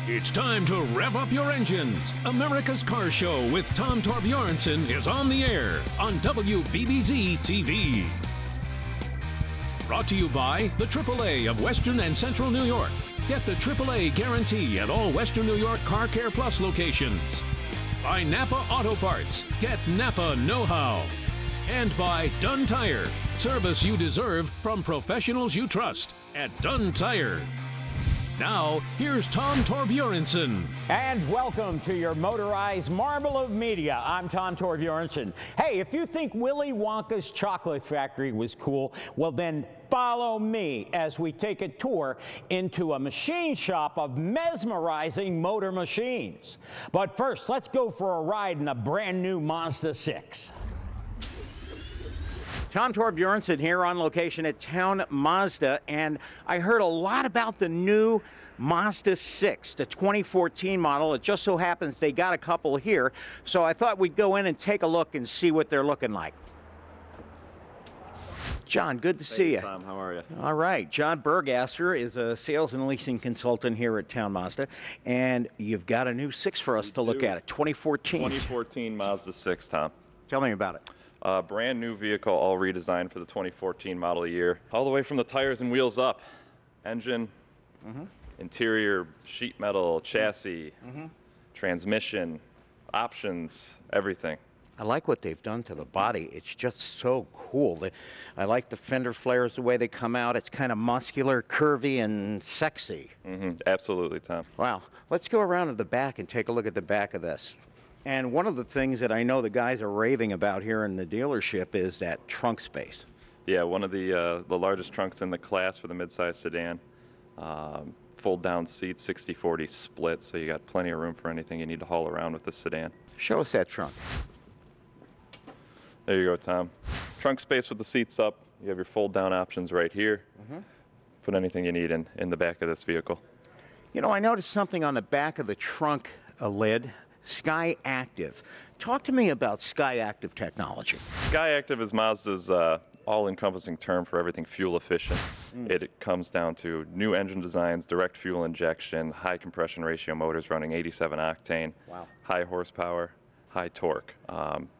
It's time to rev up your engines. America's Car Show with Tom Torbjornsen is on the air on WBBZ-TV. Brought to you by the AAA of Western and Central New York. Get the AAA guarantee at all Western New York Car Care Plus locations. By NAPA Auto Parts. Get NAPA know-how. And by Dunn Tire. Service you deserve from professionals you trust at Dunn Tire. Now, here's Tom Torbjornsen. And welcome to your motorized marvel of media. I'm Tom Torbjornsen. Hey, if you think Willy Wonka's chocolate factory was cool, well then follow me as we take a tour into a machine shop of mesmerizing motor machines. But first, let's go for a ride in a brand new Mazda 6. Tom Torbjornsen here on location at Towne Mazda, and I heard a lot about the new Mazda 6, the 2014 model. It just so happens they got a couple here, so I thought we'd go in and take a look and see what they're looking like. John, good to see you. Tom, how are you? All right. John Burgasser is a sales and leasing consultant here at Towne Mazda, and you've got a new 6 for us to look at, 2014. 2014 Mazda 6, Tom. Tell me about it. Brand new vehicle, all redesigned for the 2014 model year. All the way from the tires and wheels up. Engine, interior, sheet metal, chassis, transmission, options, everything. I like what they've done to the body. It's just so cool. I like the fender flares, the way they come out. It's kind of muscular, curvy, and sexy. Absolutely, Tom. Wow. Let's go around to the back and take a look at the back of this. And one of the things that I know the guys are raving about here in the dealership is that trunk space. Yeah, one of the largest trunks in the class for the midsize sedan. Fold down seats, 60-40 split, so you got plenty of room for anything you need to haul around with this sedan. Show us that trunk. There you go, Tom. Trunk space with the seats up. You have your fold down options right here. Put anything you need in the back of this vehicle. You know, I noticed something on the back of the trunk lid. Sky Active. Talk to me about Sky Active technology. Sky Active is Mazda's all-encompassing term for everything fuel efficient. It comes down to new engine designs, direct fuel injection, high compression ratio motors running 87 octane, high horsepower, high torque.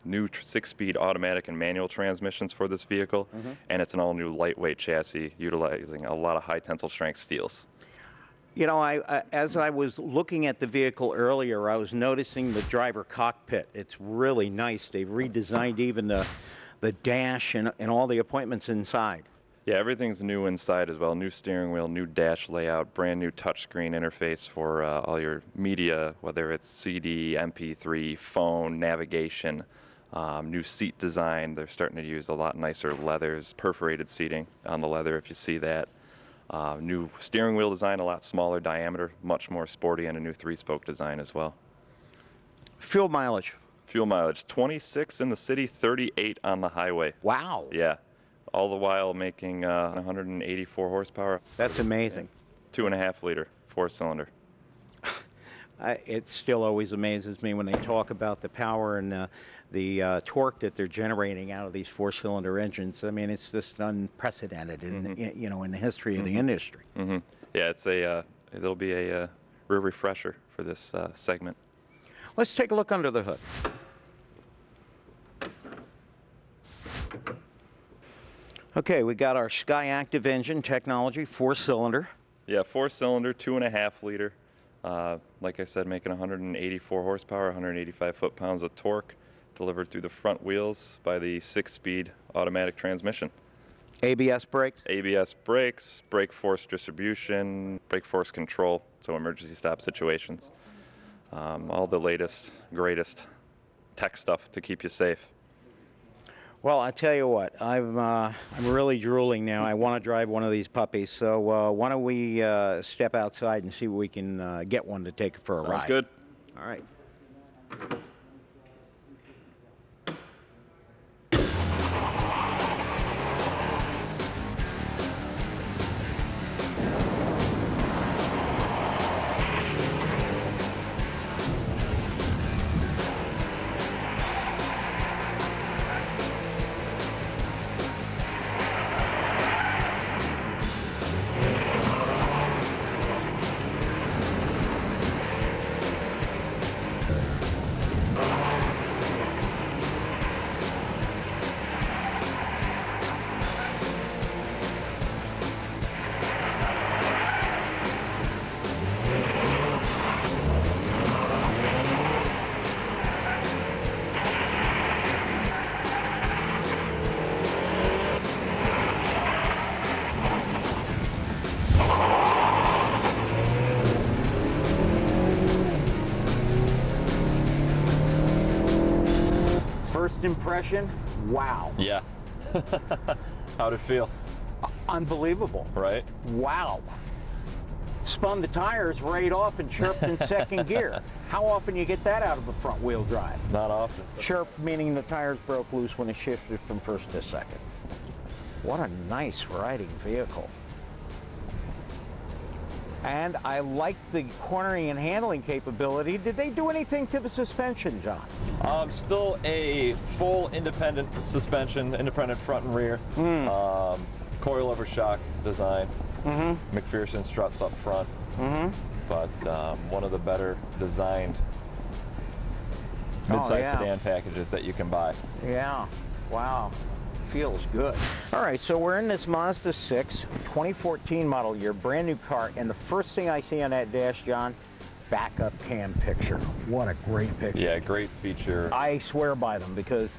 New 6-speed automatic and manual transmissions for this vehicle, and it's an all-new lightweight chassis utilizing a lot of high tensile strength steels. You know, as I was looking at the vehicle earlier, I was noticing the driver cockpit. It's really nice. They've redesigned even the dash and all the appointments inside. Yeah, everything's new inside as well. New steering wheel, new dash layout, brand new touchscreen interface for all your media, whether it's CD, MP3, phone, navigation, new seat design. They're starting to use a lot nicer leathers, perforated seating on the leather if you see that. New steering wheel design, a lot smaller diameter, much more sporty, and a new 3-spoke design as well. Fuel mileage. Fuel mileage, 26 in the city, 38 on the highway. Wow. Yeah, all the while making 184 horsepower. That's amazing. 2.5 liter, 4-cylinder. It still always amazes me when they talk about the power and the torque that they're generating out of these 4-cylinder engines. I mean, it's just unprecedented in you know, in the history of the industry. Yeah, it's it'll be a real refresher for this segment. Let's take a look under the hood. Okay, we got our Sky Active engine technology, 4-cylinder. Yeah, 4-cylinder, 2.5 liter. Like I said, making 184 horsepower, 185 foot-pounds of torque, delivered through the front wheels by the 6-speed automatic transmission. ABS brakes? ABS brakes, brake force distribution, brake force control, so emergency stop situations. All the latest, greatest tech stuff to keep you safe. Well, I tell you what, I'm really drooling now. I want to drive one of these puppies, so why don't we step outside and see if we can get one to take for a ride. Sounds good. All right. First impression, wow. Yeah. How'd it feel? Unbelievable. Right? Wow. Spun the tires right off and chirped in second gear. How often you get that out of a front wheel drive? Not often. Chirp meaning the tires broke loose when it shifted from first to second. What a nice riding vehicle. And I like the cornering and handling capability. Did they do anything to the suspension, John? Still a full independent suspension, independent front and rear. Coilover shock design. McPherson struts up front. But one of the better designed midsize sedan packages that you can buy. Yeah. Wow. Feels good. All right, so we're in this Mazda 6, 2014 model year, brand new car, and the first thing I see on that dash, John, backup cam picture. What a great picture. Yeah, great feature. I swear by them because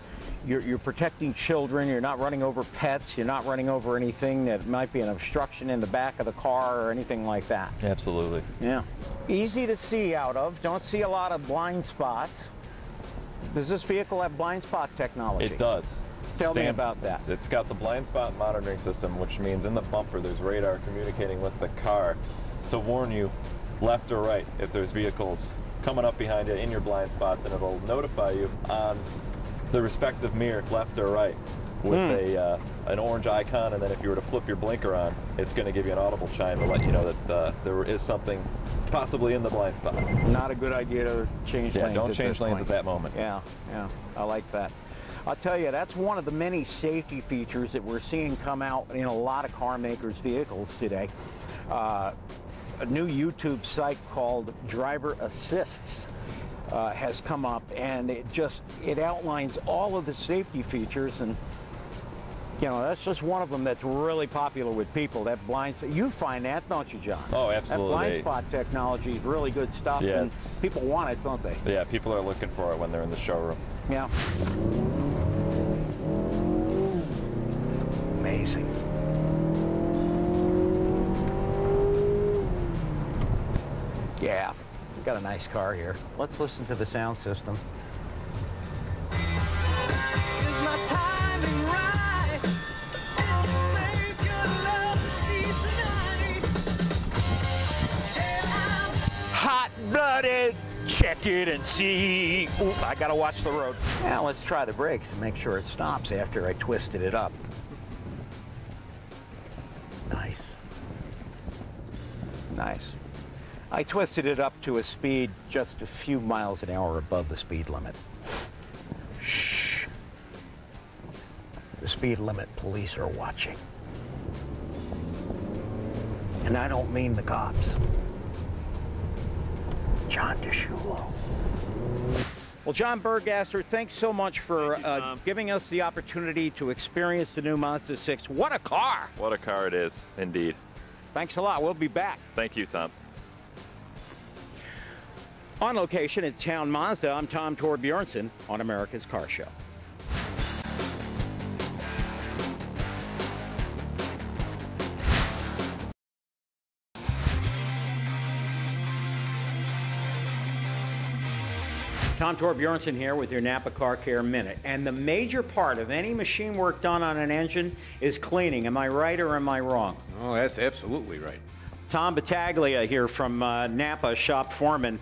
you're protecting children, you're not running over pets, you're not running over anything that might be an obstruction in the back of the car or anything like that. Absolutely. Yeah. Easy to see out of, don't see a lot of blind spots. Does this vehicle have blind spot technology? It does. Tell me about that. It's got the blind spot monitoring system, which means in the bumper there's radar communicating with the car to warn you left or right if there's vehicles coming up behind you in your blind spots, and it'll notify you on the respective mirror, left or right, with an orange icon, and then if you were to flip your blinker on, it's going to give you an audible chime to let you know that there is something possibly in the blind spot. Not a good idea to change lanes. Don't change lanes at that moment. Yeah, I like that. I'll tell you, that's one of the many safety features that we're seeing come out in a lot of car makers' vehicles today. A new YouTube site called Driver Assists has come up, and it outlines all of the safety features, and you know, that's just one of them that's really popular with people. That you find that, don't you, John? Oh, absolutely. That blind spot technology is really good stuff, and people want it, don't they? Yeah, people are looking for it when they're in the showroom. Yeah. Amazing. Yeah, got a nice car here. Let's listen to the sound system. Hot-blooded, check it and see. Ooh, I gotta watch the road. Now let's try the brakes and make sure it stops after I twisted it up. Nice. Nice. I twisted it up to a speed just a few miles an hour above the speed limit. Shh. The speed limit police are watching. And I don't mean the cops. John DeShulo. Well, John Burgasser, thanks so much for giving us the opportunity to experience the new Mazda 6. What a car! What a car it is, indeed. Thanks a lot. We'll be back. Thank you, Tom. On location at Towne Mazda, I'm Tom Torbjornsen on America's Car Show. Tom Torbjornsen here with your NAPA Car Care Minute. And the major part of any machine work done on an engine is cleaning. Am I right or am I wrong? Oh, that's absolutely right. Tom Battaglia here from NAPA Shop Foreman.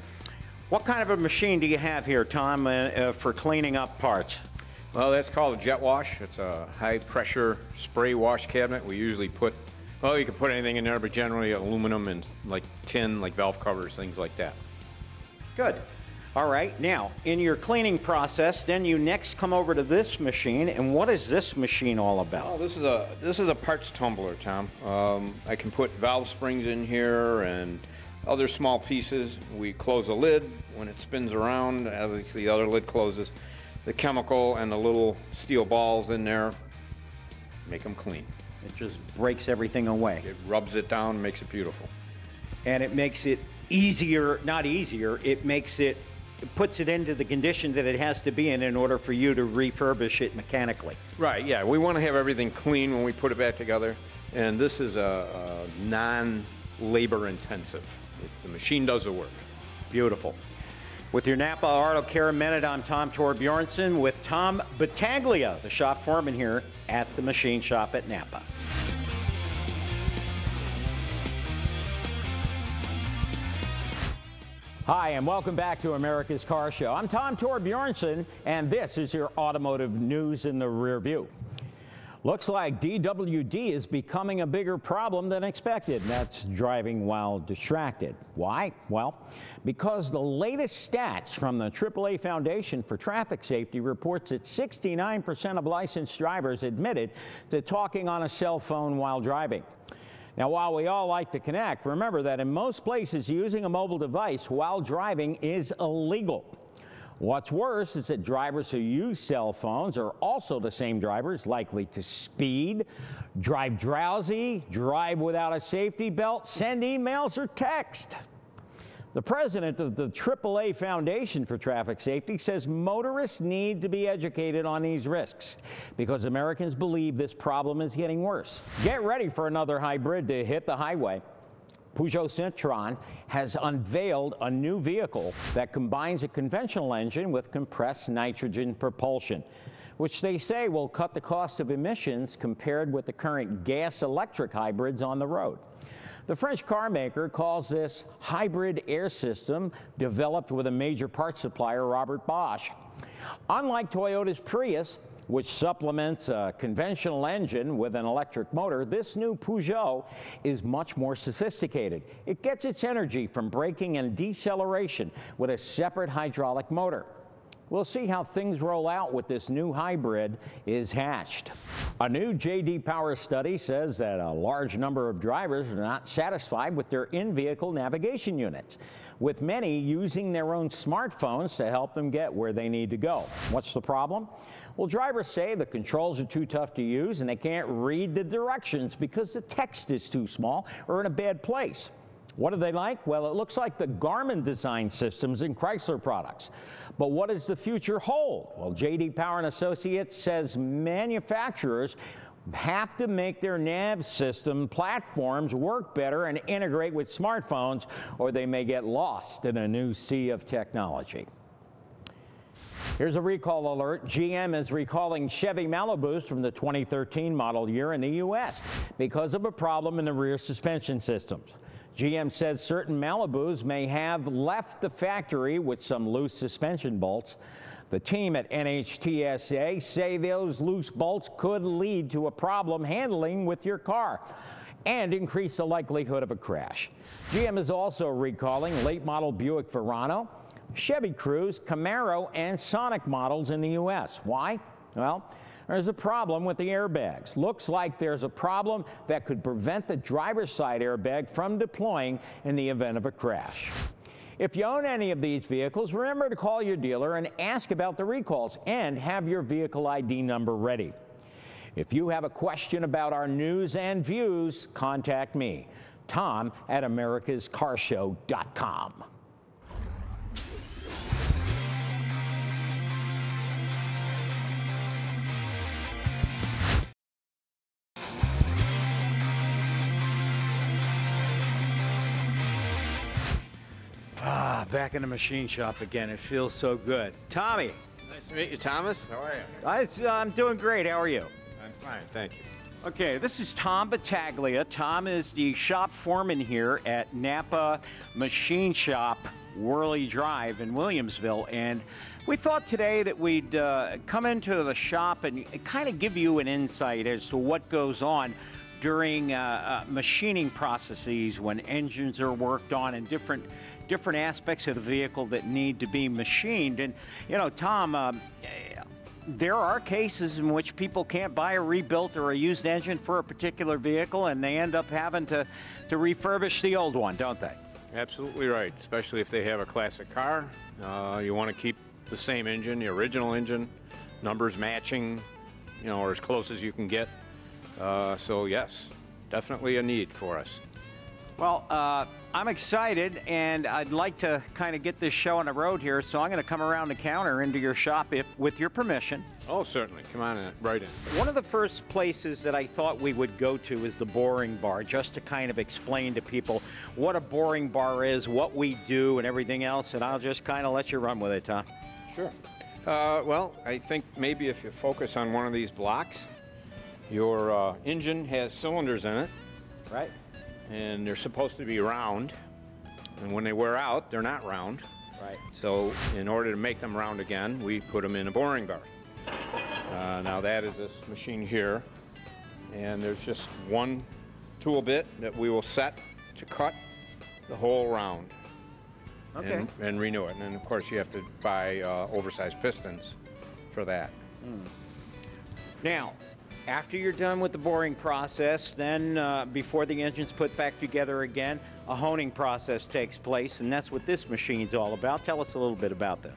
What kind of a machine do you have here, Tom, for cleaning up parts? Well, that's called a jet wash. It's a high pressure spray wash cabinet. We usually put, well, you can put anything in there, but generally aluminum and like tin, like valve covers, things like that. Good. All right, now, in your cleaning process, then you next come over to this machine, and what is this machine all about? Oh, this is a parts tumbler, Tom. I can put valve springs in here and other small pieces. We close a lid. When it spins around, obviously the other lid closes. The chemical and the little steel balls in there make them clean. It just breaks everything away. It rubs it down, makes it beautiful. And it makes it easier, not easier, it makes it, it puts it into the condition that it has to be in order for you to refurbish it mechanically. Right, yeah. We want to have everything clean when we put it back together. And this is a non-labor intensive. The machine does the work. Beautiful. With your NAPA Auto Care Minute, I'm Tom Torbjornsen with Tom Battaglia, the shop foreman here at the machine shop at NAPA. Hi, and welcome back to America's Car Show. I'm Tom Torbjornsen, and this is your automotive news in the rear view. Looks like DWD is becoming a bigger problem than expected, and that's driving while distracted. Why? Well, because the latest stats from the AAA Foundation for Traffic Safety reports that 69% of licensed drivers admitted to talking on a cell phone while driving. Now, while we all like to connect, remember that in most places, using a mobile device while driving is illegal. What's worse is that drivers who use cell phones are also the same drivers likely to speed, drive drowsy, drive without a safety belt, send emails or text. The president of the AAA Foundation for Traffic Safety says motorists need to be educated on these risks because Americans believe this problem is getting worse. Get ready for another hybrid to hit the highway. Peugeot Citroën has unveiled a new vehicle that combines a conventional engine with compressed nitrogen propulsion, which they say will cut the cost of emissions compared with the current gas-electric hybrids on the road. The French car maker calls this hybrid air system developed with a major parts supplier, Robert Bosch. Unlike Toyota's Prius, which supplements a conventional engine with an electric motor, this new Peugeot is much more sophisticated. It gets its energy from braking and deceleration with a separate hydraulic motor. We'll see how things roll out with this new hybrid is hatched. A new J.D. Power study says that a large number of drivers are not satisfied with their in-vehicle navigation units, with many using their own smartphones to help them get where they need to go. What's the problem? Well, drivers say the controls are too tough to use and they can't read the directions because the text is too small or in a bad place. What do they like? Well, it looks like the Garmin design systems in Chrysler products. But what does the future hold? Well, J.D. Power and Associates says manufacturers have to make their nav system platforms work better and integrate with smartphones, or they may get lost in a new sea of technology. Here's a recall alert. GM is recalling Chevy Malibus from the 2013 model year in the U.S. because of a problem in the rear suspension systems. GM says certain Malibus may have left the factory with some loose suspension bolts. The team at NHTSA say those loose bolts could lead to a problem handling with your car and increase the likelihood of a crash. GM is also recalling late model Buick Verano, Chevy Cruze, Camaro, and Sonic models in the U.S. Why? Well, there's a problem with the airbags. Looks like there's a problem that could prevent the driver's side airbag from deploying in the event of a crash. If you own any of these vehicles, remember to call your dealer and ask about the recalls and have your vehicle ID number ready. If you have a question about our news and views, contact me, Tom at americascarshow.com. Back in the machine shop again. It feels so good. Tommy. Nice to meet you, Thomas. How are you? I'm doing great. How are you? I'm fine, thank you. Okay, this is Tom Battaglia. Tom is the shop foreman here at NAPA Machine Shop, Worley Drive in Williamsville. And we thought today that we'd come into the shop and kind of give you an insight as to what goes on during machining processes when engines are worked on and different aspects of the vehicle that need to be machined. And, you know, Tom, there are cases in which people can't buy a rebuilt or a used engine for a particular vehicle, and they end up having to refurbish the old one, don't they? Absolutely right, especially if they have a classic car. You want to keep the same engine, the original engine, numbers matching, you know, or as close as you can get. So yes, definitely a need for us. Well, I'm excited, and I'd like to kind of get this show on the road here, so I'm going to come around the counter into your shop with your permission. Oh, certainly. Come on in, right in. One of the first places that I thought we would go to is the boring bar, just to kind of explain to people what a boring bar is, what we do, and everything else, and I'll just kind of let you run with it, Tom. Sure. Well, I think maybe if you focus on one of these blocks, your engine has cylinders in it. Right. And they're supposed to be round, and when they wear out, they're not round. Right. So in order to make them round again, we put them in a boring bar. Now that is this machine here, and there's just one tool bit that we will set to cut the whole round. Okay. And renew it. And then of course you have to buy oversized pistons for that. Now, after you're done with the boring process, then before the engine's put back together again, a honing process takes place, and that's what this machine's all about. Tell us a little bit about that.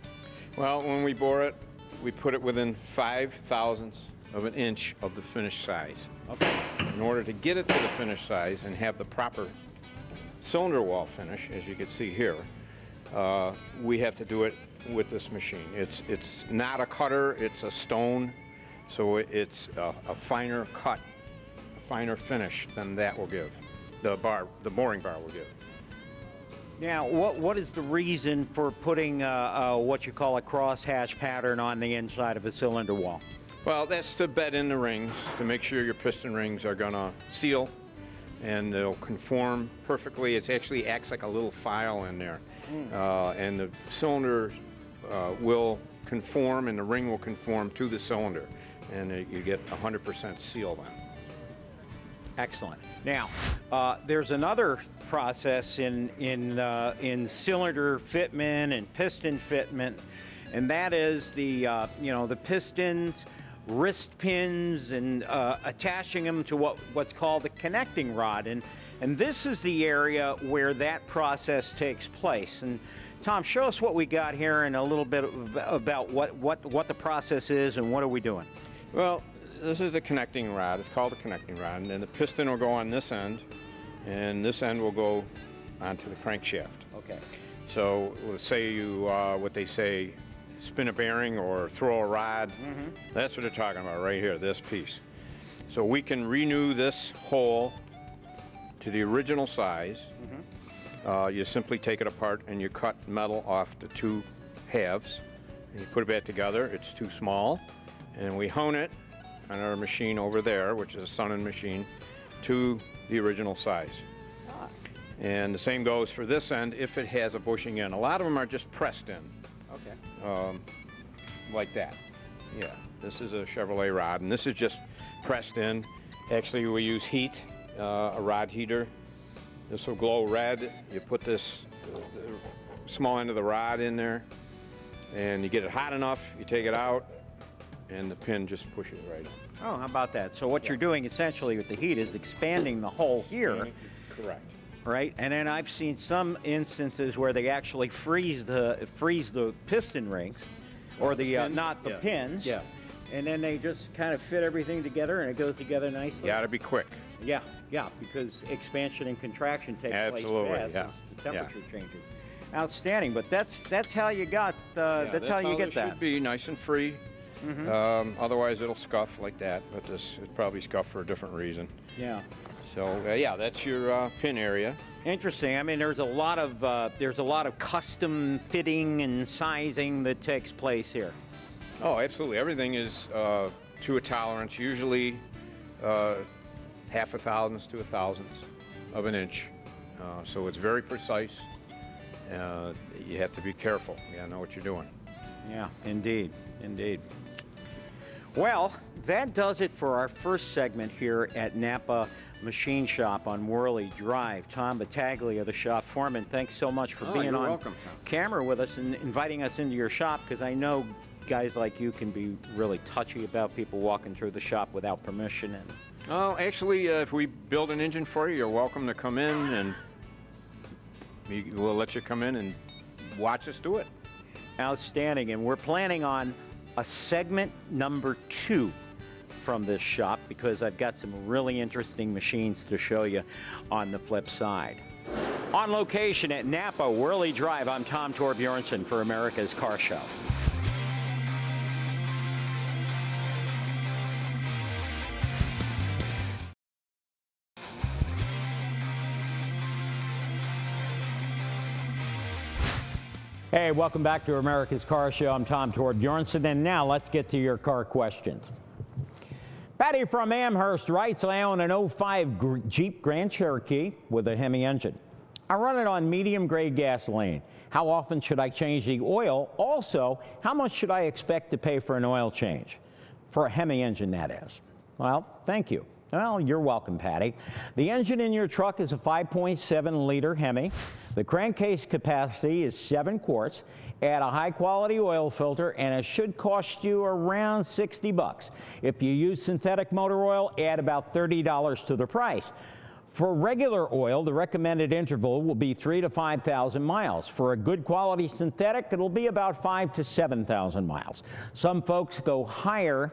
Well, when we bore it, we put it within 5/1000ths of an inch of the finished size. Okay. In order to get it to the finished size and have the proper cylinder wall finish, as you can see here, we have to do it with this machine. It's not a cutter, it's a stone. So it's a finer cut, a finer finish than that will give. The boring bar will give. Now, what is the reason for putting what you call a crosshatch pattern on the inside of a cylinder wall? Well, that's to bed in the rings, to make sure your piston rings are gonna seal and they'll conform perfectly. It actually acts like a little file in there. And the cylinder will conform and the ring will conform to the cylinder. And you get 100% seal then. Excellent. Now, there's another process in cylinder fitment and piston fitment, and that is the the pistons, wrist pins, and attaching them to what's called the connecting rod, and this is the area where that process takes place. And Tom, show us what we got here and a little bit about what the process is and what are we doing. Well, this is a connecting rod. It's called a connecting rod, and the piston will go on this end, and this end will go onto the crankshaft. Okay. So let's say you, what they say, spin a bearing or throw a rod. That's what they're talking about right here, this piece. So we can renew this hole to the original size. You simply take it apart and you cut metal off the two halves, and you put it back together. It's too small. And we hone it on our machine over there, which is a Sonnen machine, to the original size. And the same goes for this end if it has a bushing in. A lot of them are just pressed in. Okay. Like that. Yeah, this is a Chevrolet rod, and this is just pressed in. Actually, we use heat, a rod heater. This will glow red. You put this small end of the rod in there, and you get it hot enough, you take it out, and the pin just pushes right in. Oh, how about that? So what you're doing essentially with the heat is expanding the hole here. Correct. Right, and then I've seen some instances where they actually freeze the piston rings, or the not the pins. Yeah. And then they just kind of fit everything together, and it goes together nicely. You gotta be quick. Yeah, because expansion and contraction take place fast as the temperature changes. Outstanding, but that's how you got that's how you get that. It should be nice and free. Otherwise it'll scuff like that, but this is probably scuffed for a different reason. Yeah. So yeah, that's your pin area. Interesting. I mean, there's a lot of custom fitting and sizing that takes place here. Oh, absolutely. Everything is to a tolerance, usually 0.5 thousandths to 1/1000th of an inch. So it's very precise. You have to be careful. You gotta know what you're doing. Yeah, indeed, indeed. Well, that does it for our first segment here at NAPA Machine Shop on Worley Drive. Tom Battaglia, the shop foreman, thanks so much for being on camera with us and inviting us into your shop, because I know guys like you can be really touchy about people walking through the shop without permission. And oh, actually, if we build an engine for you, you're welcome to come in, and we'll let you come in and watch us do it. Outstanding, and we're planning on a segment number 2 from this shop because I've got some really interesting machines to show you on the flip side. On location at NAPA Worley Drive, I'm Tom Torbjornsen for America's Car Show. Hey, welcome back to America's Car Show. I'm Tom Torbjornsen, and now let's get to your car questions. Patty from Amherst writes, I own an 05 Jeep Grand Cherokee with a Hemi engine. I run it on medium-grade gasoline. How often should I change the oil? Also, how much should I expect to pay for an oil change? For a Hemi engine, that is. Well, thank you. Well, you're welcome, Patty. The engine in your truck is a 5.7-liter Hemi. The crankcase capacity is 7 quarts. Add a high-quality oil filter, and it should cost you around $60. If you use synthetic motor oil, add about $30 to the price. For regular oil, the recommended interval will be 3,000 to 5,000 miles. For a good quality synthetic, it'll be about 5,000 to 7,000 miles. Some folks go higher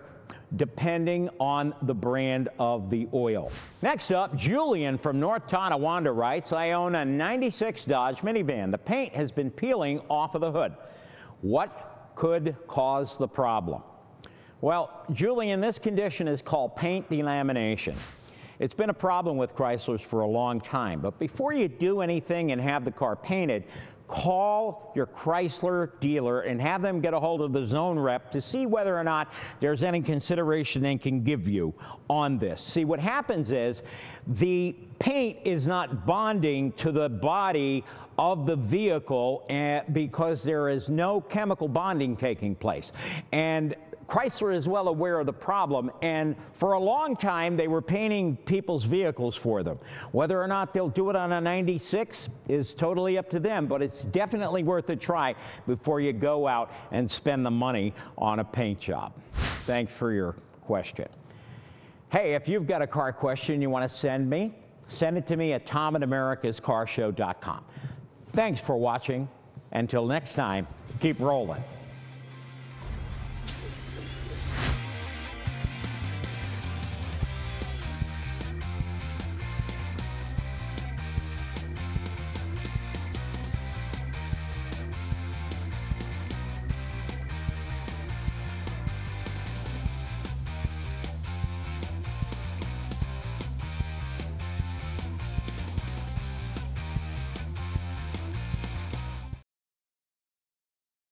depending on the brand of the oil. Next up, Julian from North Tonawanda writes, I own a 96 Dodge minivan. The paint has been peeling off of the hood. What could cause the problem? Well, Julian, this condition is called paint delamination. It's been a problem with Chryslers for a long time, but before you do anything and have the car painted, call your Chrysler dealer and have them get a hold of the zone rep to see whether or not there's any consideration they can give you on this. See, what happens is the paint is not bonding to the body of the vehicle because there is no chemical bonding taking place. And Chrysler is well aware of the problem, and for a long time they were painting people's vehicles for them. Whether or not they'll do it on a 96 is totally up to them, but it's definitely worth a try before you go out and spend the money on a paint job. Thanks for your question. Hey, if you've got a car question you want to send it to me at tom@americascarshow.com. Thanks for watching. Until next time, keep rolling.